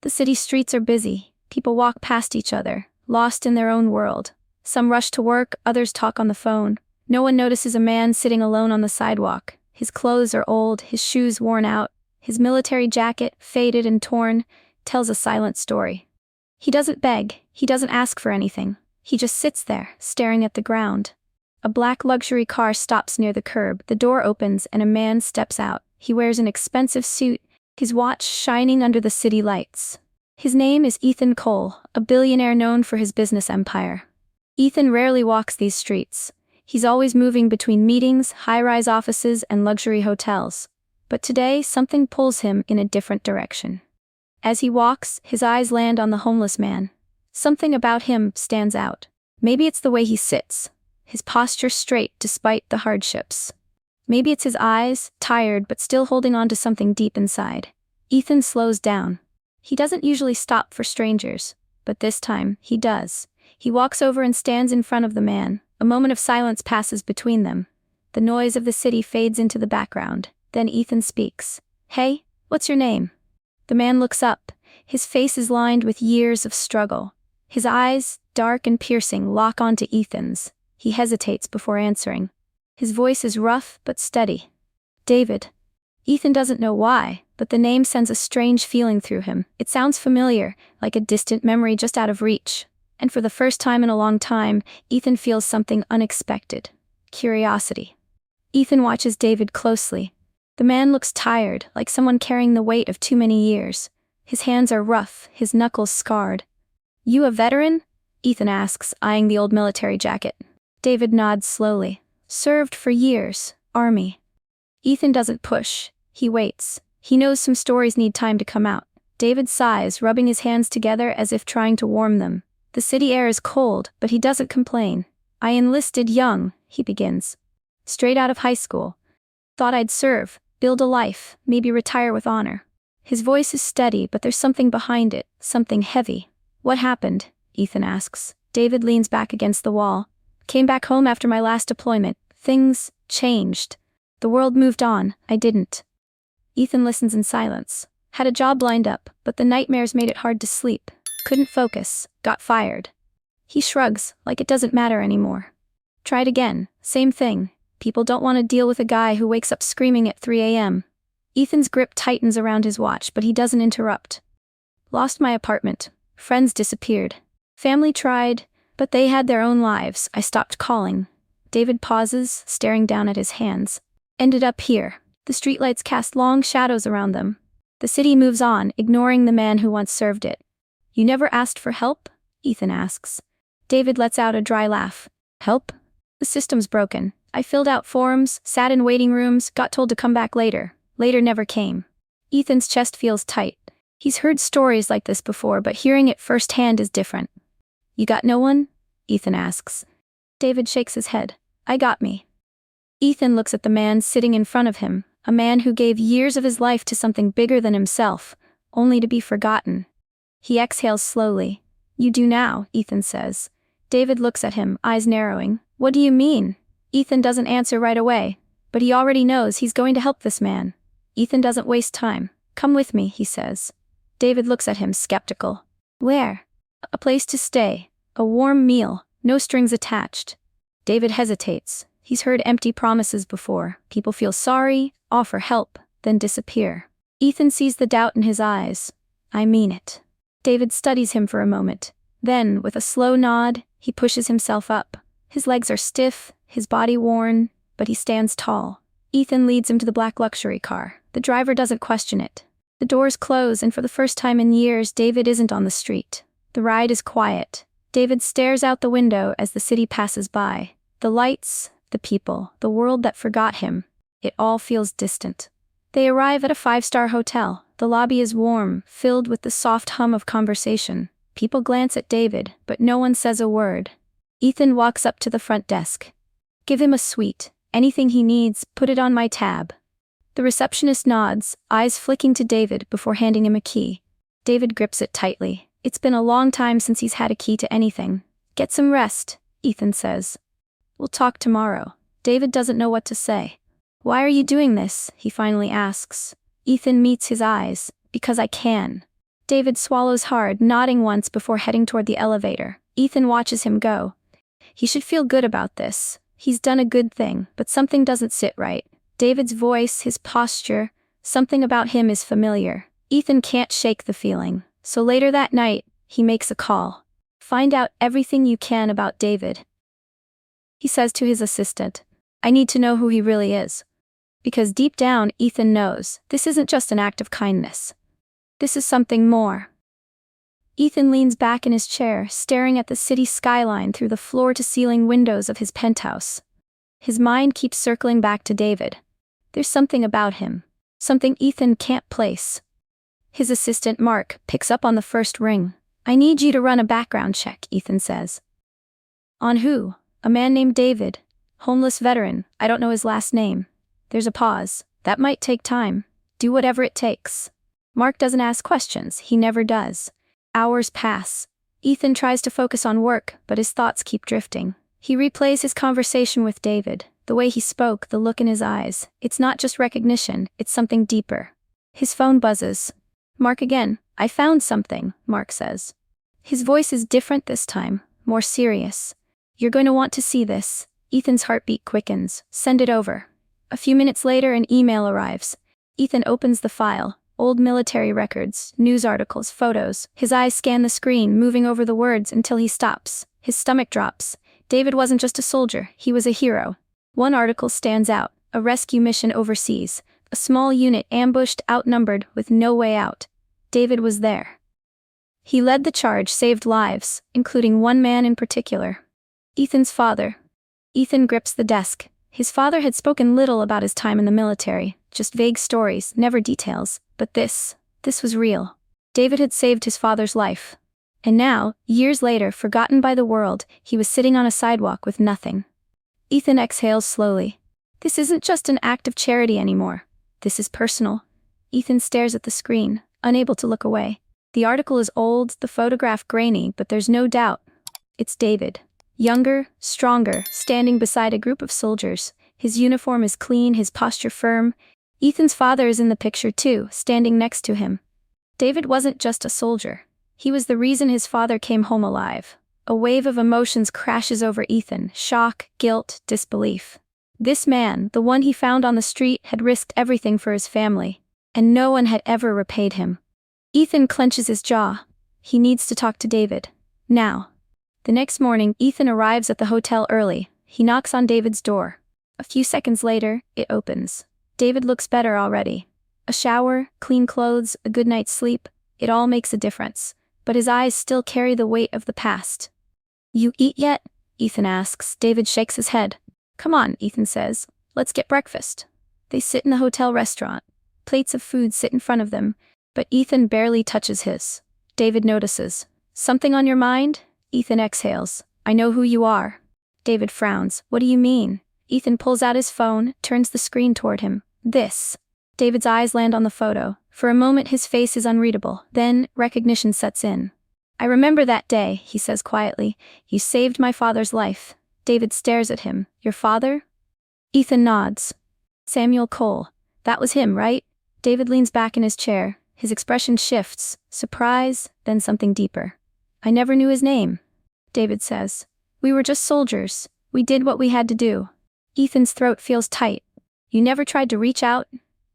The city streets are busy. People walk past each other, lost in their own world. Some rush to work, others talk on the phone. No one notices a man sitting alone on the sidewalk. His clothes are old, his shoes worn out. His military jacket, faded and torn, tells a silent story. He doesn't beg, he doesn't ask for anything. He just sits there, staring at the ground. A black luxury car stops near the curb. The door opens and a man steps out. He wears an expensive suit, his watch shining under the city lights. His name is Ethan Cole, a billionaire known for his business empire. Ethan rarely walks these streets. He's always moving between meetings, high-rise offices, and luxury hotels. But today, something pulls him in a different direction. As he walks, his eyes land on the homeless man. Something about him stands out. Maybe it's the way he sits, his posture straight despite the hardships. Maybe it's his eyes, tired but still holding on to something deep inside. Ethan slows down. He doesn't usually stop for strangers, but this time, he does. He walks over and stands in front of the man. A moment of silence passes between them. The noise of the city fades into the background. Then Ethan speaks. "Hey, what's your name?" The man looks up. His face is lined with years of struggle. His eyes, dark and piercing, lock onto Ethan's. He hesitates before answering. His voice is rough but steady. "David." Ethan doesn't know why, but the name sends a strange feeling through him. It sounds familiar, like a distant memory just out of reach. And for the first time in a long time, Ethan feels something unexpected. Curiosity. Ethan watches David closely. The man looks tired, like someone carrying the weight of too many years. His hands are rough, his knuckles scarred. "You a veteran?" Ethan asks, eyeing the old military jacket. David nods slowly. "Served for years, Army." Ethan doesn't push. He waits. He knows some stories need time to come out. David sighs, rubbing his hands together as if trying to warm them. The city air is cold, but he doesn't complain. "I enlisted young," he begins. "Straight out of high school. Thought I'd serve, build a life, maybe retire with honor." His voice is steady, but there's something behind it, something heavy. "What happened?" Ethan asks. David leans back against the wall. "Came back home after my last deployment. Things changed. The world moved on, I didn't." Ethan listens in silence. "Had a job lined up, but the nightmares made it hard to sleep. Couldn't focus, got fired." He shrugs, like it doesn't matter anymore. "Tried again, same thing. People don't want to deal with a guy who wakes up screaming at 3 a.m. Ethan's grip tightens around his watch, but he doesn't interrupt. "Lost my apartment. Friends disappeared. Family tried, but they had their own lives. I stopped calling." David pauses, staring down at his hands. "Ended up here." The streetlights cast long shadows around them. The city moves on, ignoring the man who once served it. "You never asked for help?" Ethan asks. David lets out a dry laugh. "Help? The system's broken. I filled out forms, sat in waiting rooms, got told to come back later. Later never came." Ethan's chest feels tight. He's heard stories like this before, but hearing it firsthand is different. "You got no one?" Ethan asks. David shakes his head. "I got me." Ethan looks at the man sitting in front of him, a man who gave years of his life to something bigger than himself, only to be forgotten. He exhales slowly. "You do now," Ethan says. David looks at him, eyes narrowing. "What do you mean?" Ethan doesn't answer right away, but he already knows he's going to help this man. Ethan doesn't waste time. "Come with me," he says. David looks at him, skeptical. "Where?" "A place to stay. A warm meal, no strings attached." David hesitates. He's heard empty promises before. People feel sorry, offer help, then disappear. Ethan sees the doubt in his eyes. "I mean it." David studies him for a moment. Then, with a slow nod, he pushes himself up. His legs are stiff, his body worn, but he stands tall. Ethan leads him to the black luxury car. The driver doesn't question it. The doors close, and for the first time in years, David isn't on the street. The ride is quiet. David stares out the window as the city passes by. The lights, the people, the world that forgot him. It all feels distant. They arrive at a 5-star hotel. The lobby is warm, filled with the soft hum of conversation. People glance at David, but no one says a word. Ethan walks up to the front desk. "Give him a suite. Anything he needs, put it on my tab." The receptionist nods, eyes flicking to David before handing him a key. David grips it tightly. It's been a long time since he's had a key to anything. "Get some rest," Ethan says. "We'll talk tomorrow." David doesn't know what to say. "Why are you doing this?" he finally asks. Ethan meets his eyes. "Because I can." David swallows hard, nodding once before heading toward the elevator. Ethan watches him go. He should feel good about this. He's done a good thing, but something doesn't sit right. David's voice, his posture, something about him is familiar. Ethan can't shake the feeling. So later that night, he makes a call. Find out everything you can about David. He says to his assistant, I need to know who he really is. Because deep down, Ethan knows, this isn't just an act of kindness. This is something more. Ethan leans back in his chair, staring at the city skyline through the floor-to-ceiling windows of his penthouse. His mind keeps circling back to David. There's something about him. Something Ethan can't place. His assistant, Mark, picks up on the first ring. I need you to run a background check, Ethan says. On who? A man named David. Homeless veteran, I don't know his last name. There's a pause. That might take time. Do whatever it takes. Mark doesn't ask questions, he never does. Hours pass. Ethan tries to focus on work, but his thoughts keep drifting. He replays his conversation with David, the way he spoke, the look in his eyes. It's not just recognition, it's something deeper. His phone buzzes. Mark again. I found something, Mark says. His voice is different this time, more serious. You're going to want to see this. Ethan's heartbeat quickens. Send it over. A few minutes later, an email arrives. Ethan opens the file. Old military records, news articles, photos. His eyes scan the screen, moving over the words until he stops. His stomach drops. David wasn't just a soldier, he was a hero. One article stands out. A rescue mission overseas. A small unit ambushed, outnumbered, with no way out. David was there. He led the charge, saved lives, including one man in particular. Ethan's father. Ethan grips the desk. His father had spoken little about his time in the military, just vague stories, never details. But this was real. David had saved his father's life. And now, years later, forgotten by the world, he was sitting on a sidewalk with nothing. Ethan exhales slowly. This isn't just an act of charity anymore. This is personal. Ethan stares at the screen, unable to look away. The article is old, the photograph grainy, but there's no doubt. It's David. Younger, stronger, standing beside a group of soldiers. His uniform is clean, his posture firm. Ethan's father is in the picture too, standing next to him. David wasn't just a soldier. He was the reason his father came home alive. A wave of emotions crashes over Ethan, shock, guilt, disbelief. This man, the one he found on the street, had risked everything for his family, and no one had ever repaid him. Ethan clenches his jaw. He needs to talk to David. Now. The next morning, Ethan arrives at the hotel early. He knocks on David's door. A few seconds later, it opens. David looks better already. A shower, clean clothes, a good night's sleep, it all makes a difference. But his eyes still carry the weight of the past. You eat yet? Ethan asks. David shakes his head. Come on, Ethan says. Let's get breakfast. They sit in the hotel restaurant. Plates of food sit in front of them, but Ethan barely touches his. David notices. Something on your mind? Ethan exhales. I know who you are. David frowns. What do you mean? Ethan pulls out his phone, turns the screen toward him. This. David's eyes land on the photo. For a moment his face is unreadable. Then, recognition sets in. I remember that day, he says quietly. You saved my father's life. David stares at him. Your father? Ethan nods. Samuel Cole. That was him, right? David leans back in his chair. His expression shifts. Surprise, then something deeper. I never knew his name. David says. We were just soldiers. We did what we had to do. Ethan's throat feels tight. You never tried to reach out?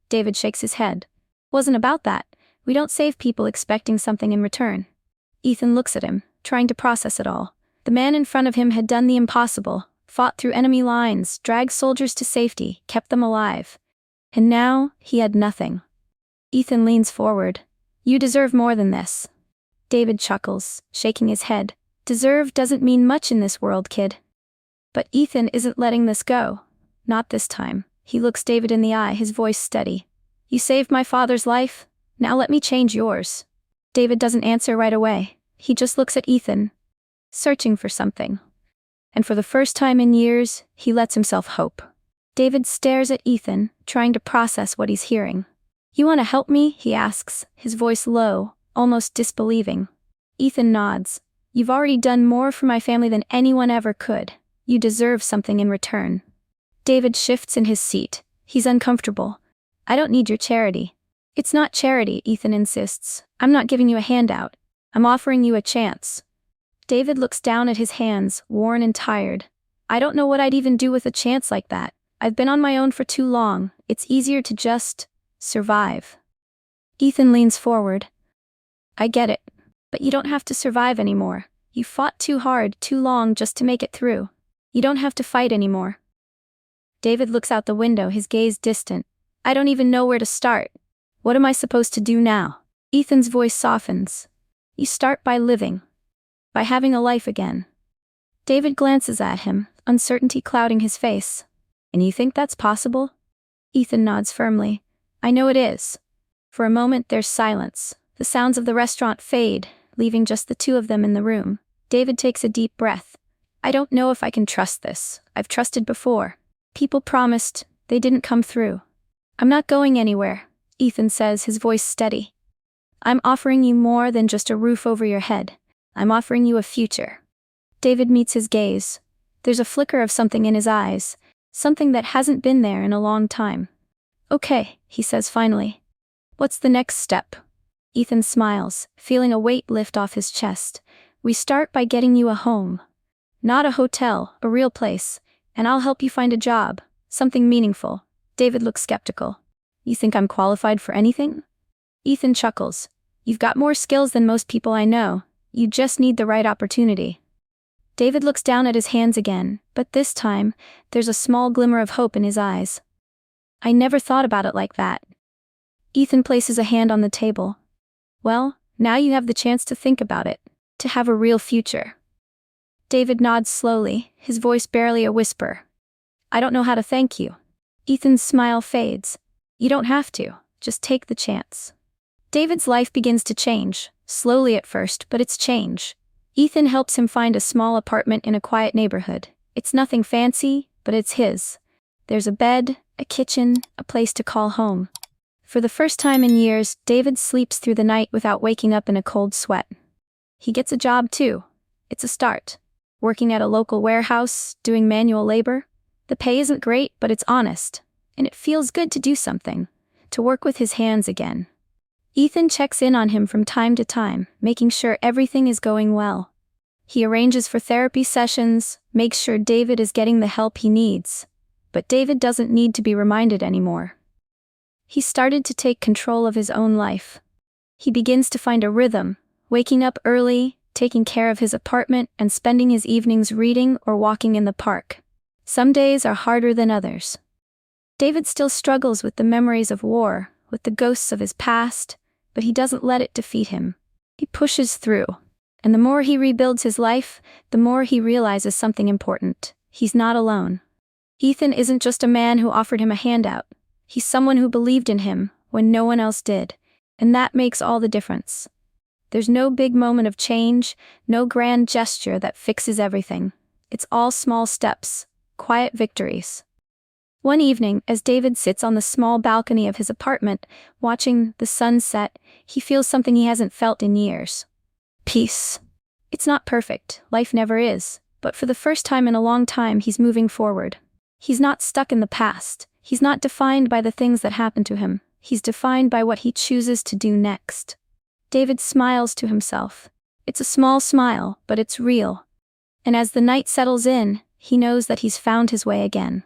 David shakes his head. Wasn't about that. We don't save people expecting something in return. Ethan looks at him, trying to process it all. The man in front of him had done the impossible, fought through enemy lines, dragged soldiers to safety, kept them alive. And now, he had nothing. Ethan leans forward. You deserve more than this. David chuckles, shaking his head. Deserve doesn't mean much in this world, kid. But Ethan isn't letting this go. Not this time. He looks David in the eye, his voice steady. You saved my father's life? Now let me change yours. David doesn't answer right away. He just looks at Ethan, searching for something. And for the first time in years, he lets himself hope. David stares at Ethan, trying to process what he's hearing. You want to help me? He asks, his voice low, almost disbelieving. Ethan nods. You've already done more for my family than anyone ever could. You deserve something in return. David shifts in his seat. He's uncomfortable. I don't need your charity. It's not charity, Ethan insists. I'm not giving you a handout. I'm offering you a chance. David looks down at his hands, worn and tired. I don't know what I'd even do with a chance like that. I've been on my own for too long. It's easier to just survive. Ethan leans forward. I get it. But you don't have to survive anymore. You fought too hard, too long just to make it through. You don't have to fight anymore. David looks out the window, his gaze distant. I don't even know where to start. What am I supposed to do now? Ethan's voice softens. You start by living. By having a life again. David glances at him, uncertainty clouding his face. And you think that's possible? Ethan nods firmly. I know it is. For a moment there's silence. The sounds of the restaurant fade, leaving just the two of them in the room. David takes a deep breath. I don't know if I can trust this. I've trusted before. People promised, they didn't come through. I'm not going anywhere, Ethan says, his voice steady. I'm offering you more than just a roof over your head. I'm offering you a future. David meets his gaze. There's a flicker of something in his eyes, something that hasn't been there in a long time. Okay, he says finally. What's the next step? Ethan smiles, feeling a weight lift off his chest. We start by getting you a home. Not a hotel, a real place. And I'll help you find a job, something meaningful. David looks skeptical. You think I'm qualified for anything? Ethan chuckles. You've got more skills than most people I know. You just need the right opportunity. David looks down at his hands again, but this time, there's a small glimmer of hope in his eyes. I never thought about it like that. Ethan places a hand on the table. Well, now you have the chance to think about it, to have a real future. David nods slowly, his voice barely a whisper. I don't know how to thank you. Ethan's smile fades. You don't have to, just take the chance. David's life begins to change, slowly at first, but it's change. Ethan helps him find a small apartment in a quiet neighborhood. It's nothing fancy, but it's his. There's a bed, a kitchen, a place to call home. For the first time in years, David sleeps through the night without waking up in a cold sweat. He gets a job too. It's a start. Working at a local warehouse, doing manual labor. The pay isn't great, but it's honest. And it feels good to do something. To work with his hands again. Ethan checks in on him from time to time, making sure everything is going well. He arranges for therapy sessions, makes sure David is getting the help he needs. But David doesn't need to be reminded anymore. He started to take control of his own life. He begins to find a rhythm, waking up early, taking care of his apartment, and spending his evenings reading or walking in the park. Some days are harder than others. David still struggles with the memories of war, with the ghosts of his past, but he doesn't let it defeat him. He pushes through. And the more he rebuilds his life, the more he realizes something important. He's not alone. Ethan isn't just a man who offered him a handout. He's someone who believed in him when no one else did. And that makes all the difference. There's no big moment of change, no grand gesture that fixes everything. It's all small steps, quiet victories. One evening, as David sits on the small balcony of his apartment, watching the sun set, he feels something he hasn't felt in years. Peace. It's not perfect, life never is, but for the first time in a long time he's moving forward. He's not stuck in the past. He's not defined by the things that happened to him. He's defined by what he chooses to do next. David smiles to himself. It's a small smile, but it's real. And as the night settles in, he knows that he's found his way again.